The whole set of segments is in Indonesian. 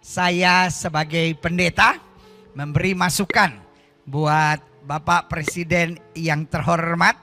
saya sebagai pendeta memberi masukan buat Bapak Presiden yang terhormat,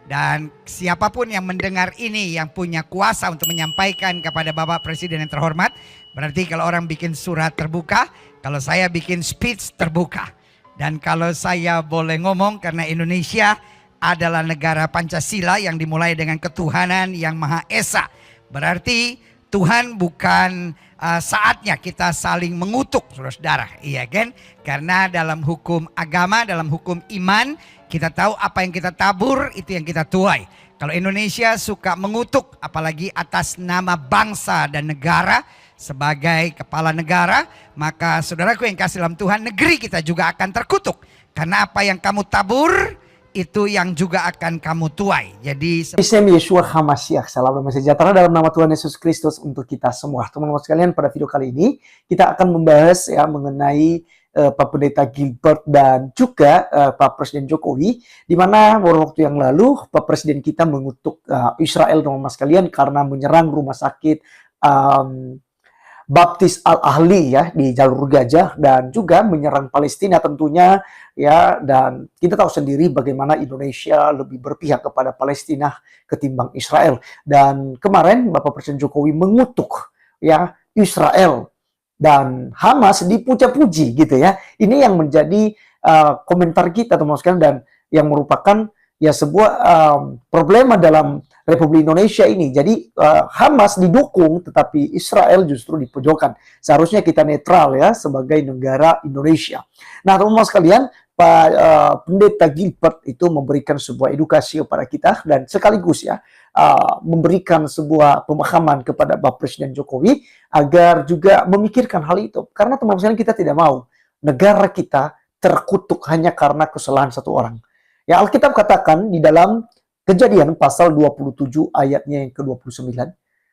dan siapapun yang mendengar ini yang punya kuasa untuk menyampaikan kepada Bapak Presiden yang terhormat. Berarti kalau orang bikin surat terbuka, kalau saya bikin speech terbuka. Dan kalau saya boleh ngomong, karena Indonesia adalah negara Pancasila yang dimulai dengan ketuhanan yang Maha Esa. Berarti Tuhan bukan saatnya kita saling mengutuk, saudara-saudara, iya kan? Karena dalam hukum agama, dalam hukum iman, kita tahu apa yang kita tabur itu yang kita tuai. Kalau Indonesia suka mengutuk, apalagi atas nama bangsa dan negara sebagai kepala negara, maka saudaraku yang kasih dalam Tuhan, negeri kita juga akan terkutuk. Karena apa yang kamu tabur itu yang juga akan kamu tuai. Jadi Isem Yeshua HaMashiach, salam damai sejahtera dalam nama Tuhan Yesus Kristus untuk kita semua. Teman-teman sekalian, pada video kali ini kita akan membahas mengenai Pak Pendeta Gilbert dan juga Pak Presiden Jokowi, di mana beberapa waktu yang lalu Pak Presiden kita mengutuk Israel, teman-teman sekalian, karena menyerang rumah sakit Baptis Al-Ahli ya di Jalur Gajah, dan juga menyerang Palestina tentunya ya. Dan kita tahu sendiri bagaimana Indonesia lebih berpihak kepada Palestina ketimbang Israel. Dan kemarin Bapak Presiden Jokowi mengutuk ya Israel dan Hamas, dipuja-puji gitu ya. Ini yang menjadi komentar kita, teman-teman sekalian, dan yang merupakan ya sebuah problema dalam Republik Indonesia ini. Jadi Hamas didukung, tetapi Israel justru dipojokkan. Seharusnya kita netral ya sebagai negara Indonesia. Nah, teman-teman sekalian, Pak Pendeta Gilbert itu memberikan sebuah edukasi kepada kita, dan sekaligus ya memberikan sebuah pemahaman kepada Bapak Presiden Jokowi agar juga memikirkan hal itu. Karena teman-teman sekalian, kita tidak mau negara kita terkutuk hanya karena kesalahan satu orang. Ya, Alkitab katakan di dalam Kejadian pasal 27 ayatnya yang ke-29,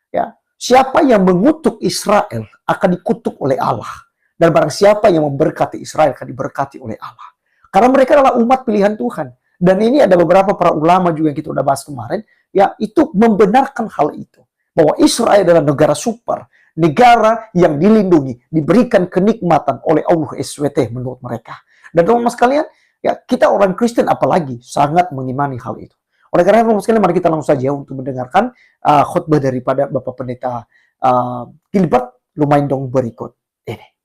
ya, siapa yang mengutuk Israel akan dikutuk oleh Allah, dan barang siapa yang memberkati Israel akan diberkati oleh Allah. Karena mereka adalah umat pilihan Tuhan. Dan ini ada beberapa para ulama juga yang kita udah bahas kemarin, ya, itu membenarkan hal itu, bahwa Israel adalah negara super, negara yang dilindungi, diberikan kenikmatan oleh Allah SWT menurut mereka. Dan teman-teman sekalian, ya, kita orang Kristen apalagi sangat mengimani hal itu. Oleh karena itu, sekalian, mari kita langsung saja untuk mendengarkan khutbah daripada Bapak Pendeta Gilbert Lumaindong berikut ini.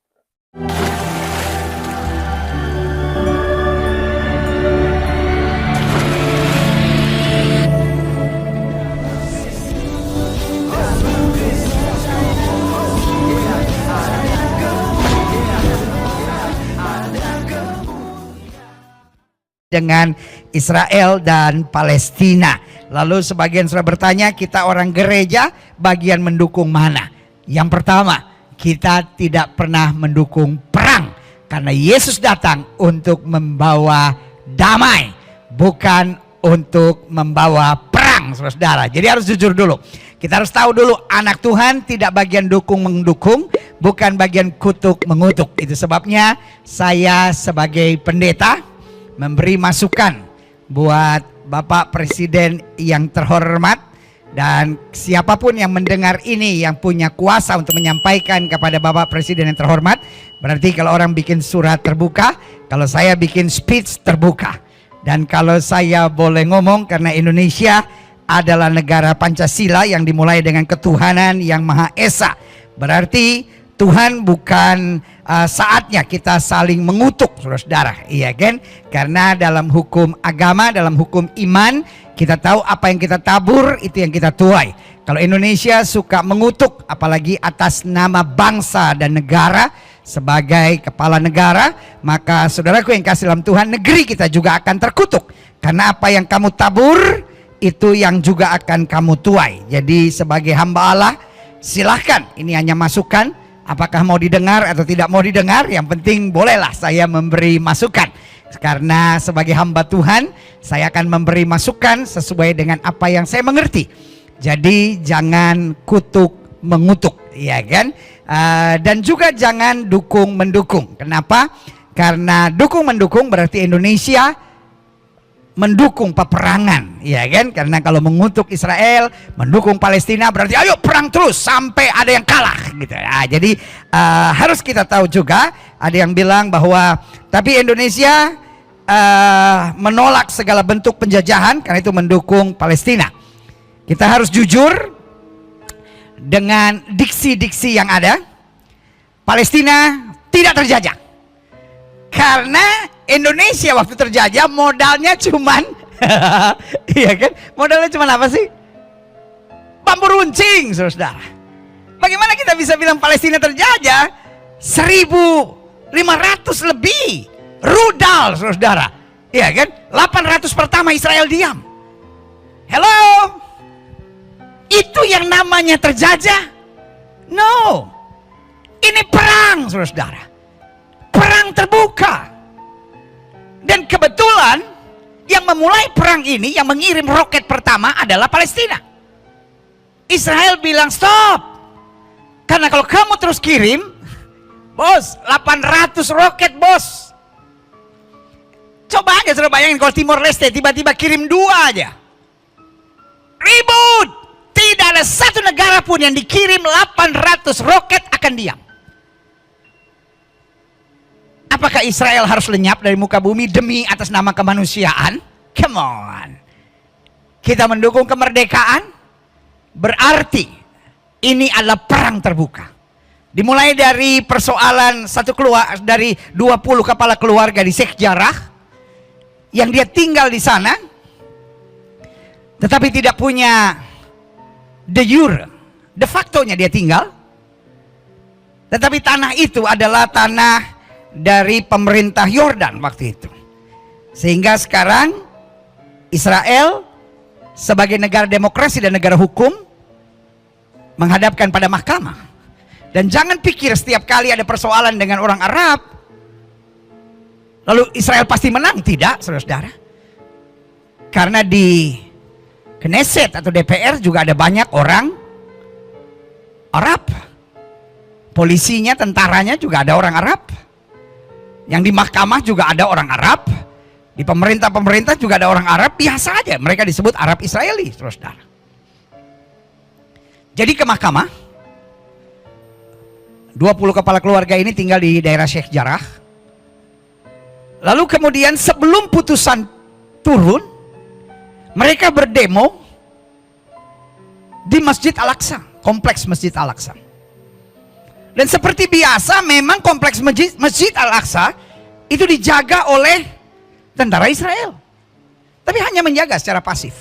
dengan Israel dan Palestina. Lalu sebagian sudah bertanya, kita orang gereja bagian mendukung mana? Yang pertama, kita tidak pernah mendukung perang, karena Yesus datang untuk membawa damai, bukan untuk membawa perang, saudara-saudara. Jadi harus jujur dulu. Kita harus tahu dulu, anak Tuhan tidak bagian dukung mendukung, bukan bagian kutuk mengutuk. Itu sebabnya saya sebagai pendeta memberi masukan buat Bapak Presiden yang terhormat, dan siapapun yang mendengar ini yang punya kuasa untuk menyampaikan kepada Bapak Presiden yang terhormat. Berarti kalau orang bikin surat terbuka, kalau saya bikin speech terbuka. Dan kalau saya boleh ngomong, karena Indonesia adalah negara Pancasila yang dimulai dengan ketuhanan yang Maha Esa. Berarti Tuhan bukan saatnya kita saling mengutuk, saudara-saudara, iya kan? Karena dalam hukum agama, dalam hukum iman, kita tahu apa yang kita tabur itu yang kita tuai. Kalau Indonesia suka mengutuk, apalagi atas nama bangsa dan negara sebagai kepala negara, maka saudaraku yang kasih dalam Tuhan, negeri kita juga akan terkutuk. Karena apa yang kamu tabur itu yang juga akan kamu tuai. Jadi sebagai hamba Allah, silahkan, ini hanya masukan. Apakah mau didengar atau tidak mau didengar, yang penting bolehlah saya memberi masukan. Karena sebagai hamba Tuhan, saya akan memberi masukan sesuai dengan apa yang saya mengerti. Jadi jangan kutuk mengutuk, ya kan? Dan juga jangan dukung mendukung. Kenapa? Karena dukung mendukung berarti Indonesia mendukung peperangan, ya kan? Karena kalau mengutuk Israel, mendukung Palestina berarti ayo perang terus sampai ada yang kalah, gitu. Nah, jadi harus kita tahu juga, ada yang bilang bahwa tapi Indonesia menolak segala bentuk penjajahan karena itu mendukung Palestina. Kita harus jujur dengan diksi-diksi yang ada. Palestina tidak terjajah. Karena Indonesia waktu terjajah modalnya cuman iya kan? Modalnya cuman apa sih? Bambu runcing, saudara. Bagaimana kita bisa bilang Palestina terjajah? 1.500 lebih rudal, saudara. Iya kan? 800 pertama Israel diam. Hello? Itu yang namanya terjajah? No. Ini perang, saudara. Perang terbuka. Dan kebetulan yang memulai perang ini, yang mengirim roket pertama adalah Palestina. Israel bilang stop. Karena kalau kamu terus kirim, bos, 800 roket, bos. Coba aja sudah bayangin kalau Timor Leste tiba-tiba kirim 2 aja. Ribut. Tidak ada satu negara pun yang dikirim 800 roket akan diam. Apakah Israel harus lenyap dari muka bumi demi atas nama kemanusiaan? Come on. Kita mendukung kemerdekaan, berarti ini adalah perang terbuka. Dimulai dari persoalan dari 20 kepala keluarga di Sheikh Jarrah yang dia tinggal di sana, tetapi tidak punya de jure, de facto-nya dia tinggal. Tetapi tanah itu adalah tanah dari pemerintah Yordan waktu itu. Sehingga sekarang Israel sebagai negara demokrasi dan negara hukum menghadapkan pada mahkamah. Dan jangan pikir setiap kali ada persoalan dengan orang Arab lalu Israel pasti menang. Tidak, saudara-saudara. Karena di Knesset atau DPR juga ada banyak orang Arab. Polisinya, tentaranya juga ada orang Arab. Yang di mahkamah juga ada orang Arab. Di pemerintah juga ada orang Arab. Biasa aja, mereka disebut Arab Israeli, saudara. Jadi ke mahkamah, 20 kepala keluarga ini tinggal di daerah Sheikh Jarrah. Lalu kemudian sebelum putusan turun, mereka berdemo di Masjid Al-Aqsa, kompleks Masjid Al-Aqsa. Dan seperti biasa memang kompleks Masjid Al-Aqsa itu dijaga oleh tentara Israel. Tapi hanya menjaga secara pasif.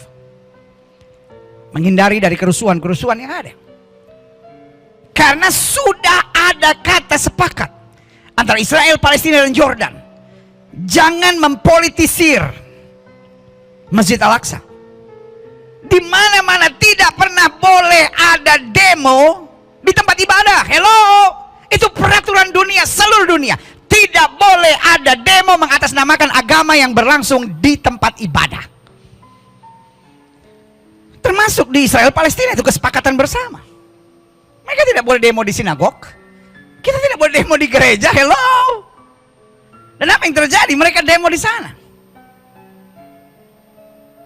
Menghindari dari kerusuhan-kerusuhan yang ada. Karena sudah ada kata sepakat antara Israel, Palestina, dan Jordan. Jangan mempolitisir Masjid Al-Aqsa. Di mana-mana tidak pernah boleh ada demo di tempat ibadah. Hello, itu peraturan dunia, seluruh dunia. Tidak boleh ada demo mengatasnamakan agama yang berlangsung di tempat ibadah. Termasuk di Israel Palestina, itu kesepakatan bersama. Mereka tidak boleh demo di sinagog. Kita tidak boleh demo di gereja. Hello. Dan apa yang terjadi? Mereka demo di sana.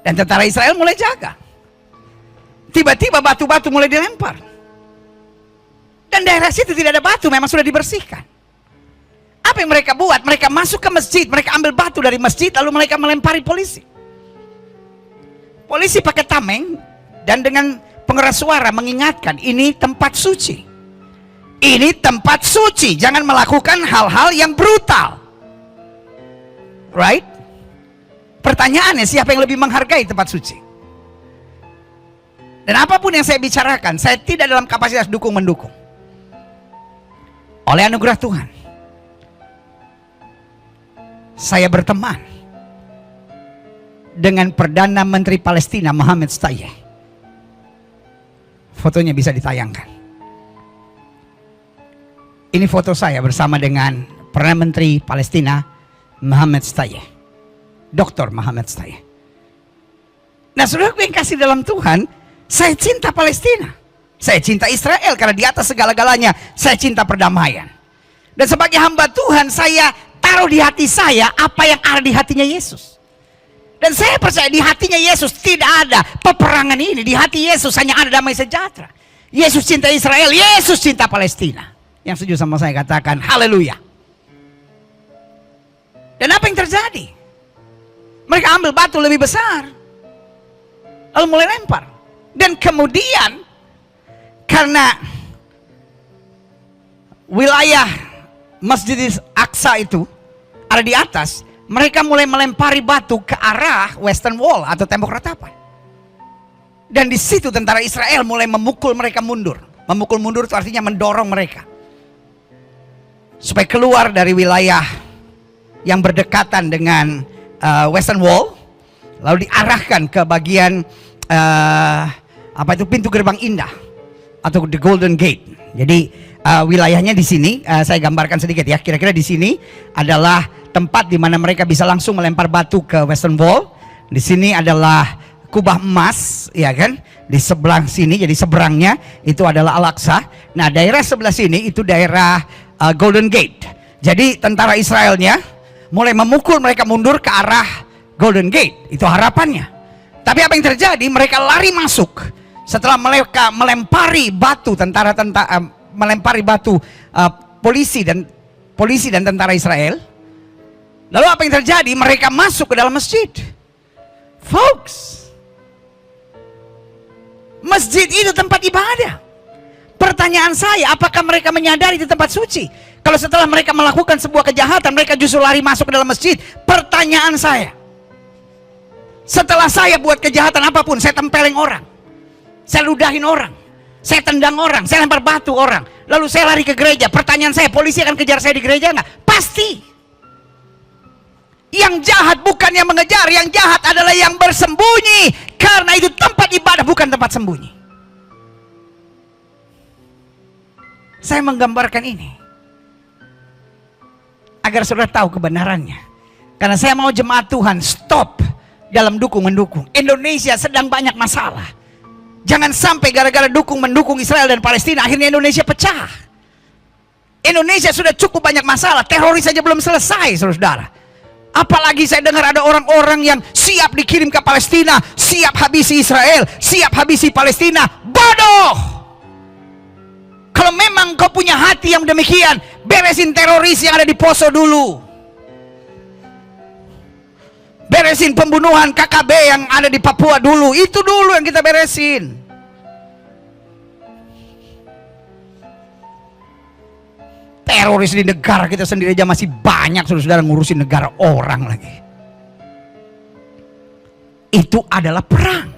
Dan tentara Israel mulai jaga. Tiba-tiba batu-batu mulai dilempar. Dan daerah situ tidak ada batu, memang sudah dibersihkan. Apa yang mereka buat? Mereka masuk ke masjid, mereka ambil batu dari masjid, lalu mereka melempari polisi. Polisi pakai tameng dan dengan pengeras suara mengingatkan, ini tempat suci. Ini tempat suci, jangan melakukan hal-hal yang brutal. Right? Pertanyaannya, siapa yang lebih menghargai tempat suci? Dan apapun yang saya bicarakan, saya tidak dalam kapasitas dukung-mendukung. Oleh anugerah Tuhan, saya berteman dengan Perdana Menteri Palestina Mohammed Shtayyeh. Fotonya bisa ditayangkan. Ini foto saya bersama dengan Perdana Menteri Palestina Mohammed Shtayyeh, Dr. Mohammed Shtayyeh. Nah, saudaraku yang kasih dalam Tuhan, saya cinta Palestina. Saya cinta Israel karena di atas segala-galanya saya cinta perdamaian. Dan sebagai hamba Tuhan, saya taruh di hati saya apa yang ada di hatinya Yesus. Dan saya percaya di hatinya Yesus tidak ada peperangan ini. Di hati Yesus hanya ada damai sejahtera. Yesus cinta Israel, Yesus cinta Palestina. Yang setuju sama saya katakan haleluya. Dan apa yang terjadi? Mereka ambil batu lebih besar, lalu mulai lempar. Dan kemudian karena wilayah Masjid Aqsa itu ada di atas, mereka mulai melempari batu ke arah Western Wall atau tembok ratapan. Dan di situ tentara Israel mulai memukul mereka mundur. Memukul mundur itu artinya mendorong mereka supaya keluar dari wilayah yang berdekatan dengan Western Wall, lalu diarahkan ke bagian pintu gerbang indah atau the Golden Gate. Jadi wilayahnya di sini saya gambarkan sedikit ya. Kira-kira di sini adalah tempat di mana mereka bisa langsung melempar batu ke Western Wall. Di sini adalah kubah emas, ya kan? Di sebelah sini, jadi seberangnya itu adalah Al-Aqsa. Nah, daerah sebelah sini itu daerah Golden Gate. Jadi tentara Israelnya mulai memukul mereka mundur ke arah Golden Gate. Itu harapannya. Tapi apa yang terjadi? Mereka lari masuk setelah mereka melempari batu melempari batu polisi dan tentara Israel. Lalu apa yang terjadi? Mereka masuk ke dalam masjid. Folks, masjid itu tempat ibadah. Pertanyaan saya, apakah mereka menyadari itu tempat suci? Kalau setelah mereka melakukan sebuah kejahatan, mereka justru lari masuk ke dalam masjid. Pertanyaan saya, setelah saya buat kejahatan apapun, saya tempelin orang, saya ludahin orang, saya tendang orang, saya lempar batu orang, lalu saya lari ke gereja. Pertanyaan saya, polisi akan kejar saya di gereja nggak? Pasti. Yang jahat bukan yang mengejar, yang jahat adalah yang bersembunyi. Karena itu tempat ibadah, bukan tempat sembunyi. Saya menggambarkan ini agar saudara tahu kebenarannya. Karena saya mau jemaat Tuhan stop dalam mendukung. Indonesia sedang banyak masalah. Jangan sampai gara-gara mendukung Israel dan Palestina akhirnya Indonesia pecah. Indonesia sudah cukup banyak masalah, teroris saja belum selesai, saudara. Apalagi saya dengar ada orang-orang yang siap dikirim ke Palestina, siap habisi Israel, siap habisi Palestina. Bodoh! Kalau memang kau punya hati yang demikian, beresin teroris yang ada di Poso dulu. Beresin pembunuhan KKB yang ada di Papua dulu. Itu dulu yang kita beresin. Teroris di negara kita sendiri aja masih banyak, saudara, ngurusin negara orang lagi. Itu adalah perang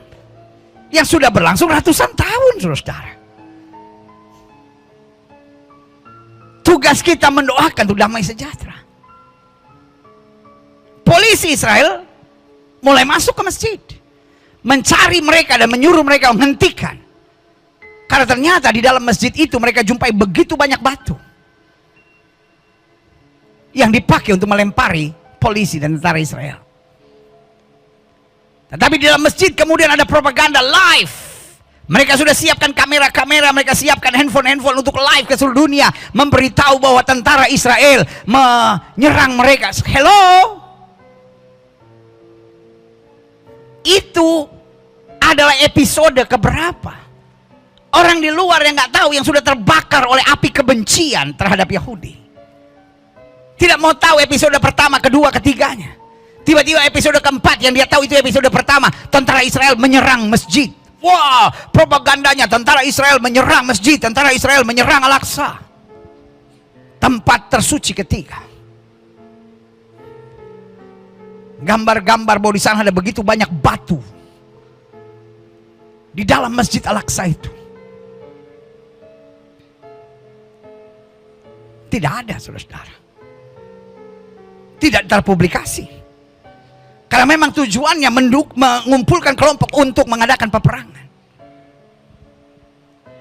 yang sudah berlangsung ratusan tahun, saudara. Tugas kita mendoakan untuk damai sejahtera. Polisi Israel mulai masuk ke masjid, mencari mereka dan menyuruh mereka menghentikan. Karena ternyata di dalam masjid itu mereka jumpai begitu banyak batu yang dipakai untuk melempari polisi dan tentara Israel. Tetapi di dalam masjid kemudian ada propaganda live. Mereka sudah siapkan kamera-kamera, mereka siapkan handphone untuk live ke seluruh dunia, memberitahu bahwa tentara Israel menyerang mereka. Hello? Itu adalah episode keberapa? Orang di luar yang nggak tahu yang sudah terbakar oleh api kebencian terhadap Yahudi. Tidak mau tahu episode pertama, kedua, ketiganya. Tiba-tiba episode keempat yang dia tahu itu episode pertama. Tentara Israel menyerang masjid. Wah, propagandanya tentara Israel menyerang masjid, tentara Israel menyerang Al-Aqsa. Tempat tersuci ketiga. Gambar-gambar bahwa di sana ada begitu banyak batu. Di dalam masjid Al-Aqsa itu. Tidak ada, saudara. Tidak terpublikasi. Karena memang tujuannya mengumpulkan kelompok untuk mengadakan peperangan.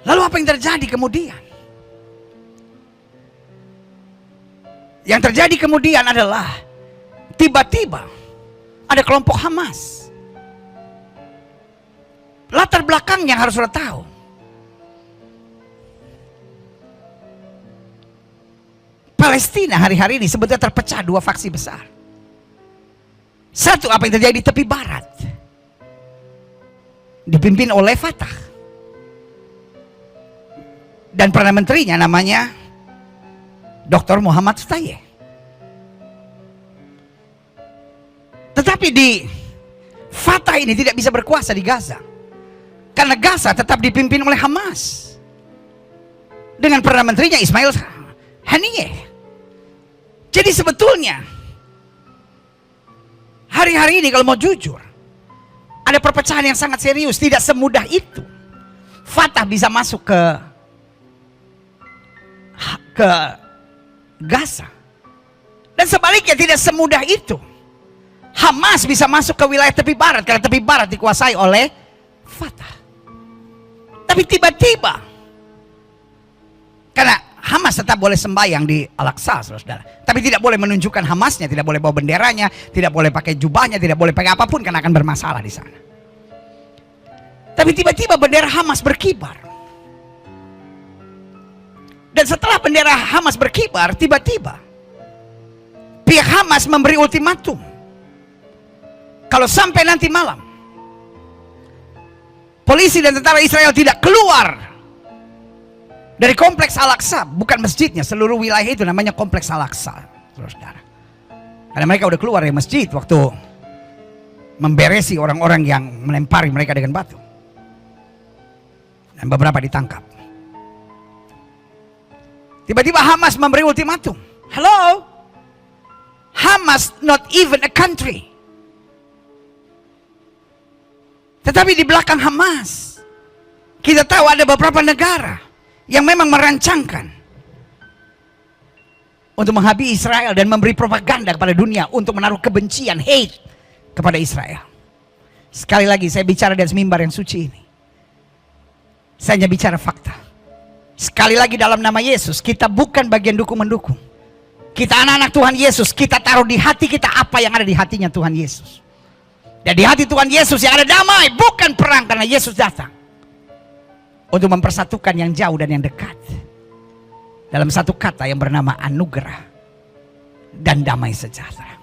Lalu apa yang terjadi kemudian? Yang terjadi kemudian adalah tiba-tiba ada kelompok Hamas. Latar belakangnya harus sudah tahu. Palestina hari-hari ini sebetulnya terpecah dua faksi besar. Satu, apa yang terjadi di tepi barat dipimpin oleh Fatah, dan Perdana Menterinya namanya Dr. Muhammad Shtayyeh. Tetapi di Fatah ini tidak bisa berkuasa di Gaza, karena Gaza tetap dipimpin oleh Hamas dengan Perdana Menterinya Ismail Haniyeh. Jadi sebetulnya hari-hari ini kalau mau jujur, ada perpecahan yang sangat serius. Tidak semudah itu Fatah bisa masuk ke Gaza, dan sebaliknya tidak semudah itu Hamas bisa masuk ke wilayah tepi barat, karena tepi barat dikuasai oleh Fatah. Tapi tiba-tiba, karena Hamas tetap boleh sembahyang di Al-Aqsa, saudara, tapi tidak boleh menunjukkan Hamasnya, tidak boleh bawa benderanya, tidak boleh pakai jubahnya, tidak boleh pakai apapun, karena akan bermasalah di sana. Tapi tiba-tiba bendera Hamas berkibar. Dan setelah bendera Hamas berkibar, tiba-tiba pihak Hamas memberi ultimatum. Kalau sampai nanti malam polisi dan tentara Israel tidak keluar dari kompleks Al-Aqsa, bukan masjidnya, seluruh wilayah itu namanya kompleks Al-Aqsa, saudara. Karena mereka udah keluar dari masjid waktu memberesi orang-orang yang melempari mereka dengan batu, dan beberapa ditangkap. Tiba-tiba Hamas memberi ultimatum. Hello, Hamas not even a country. Tetapi di belakang Hamas, kita tahu ada beberapa negara yang memang merancangkan untuk menghabisi Israel dan memberi propaganda kepada dunia untuk menaruh kebencian, hate kepada Israel. Sekali lagi saya bicara di atas mimbar yang suci ini, saya hanya bicara fakta. Sekali lagi, dalam nama Yesus, kita bukan bagian dukung-mendukung. Kita anak-anak Tuhan Yesus, kita taruh di hati kita apa yang ada di hatinya Tuhan Yesus. Dan di hati Tuhan Yesus yang ada damai, bukan perang, karena Yesus datang untuk mempersatukan yang jauh dan yang dekat dalam satu kata yang bernama anugerah dan damai sejahtera.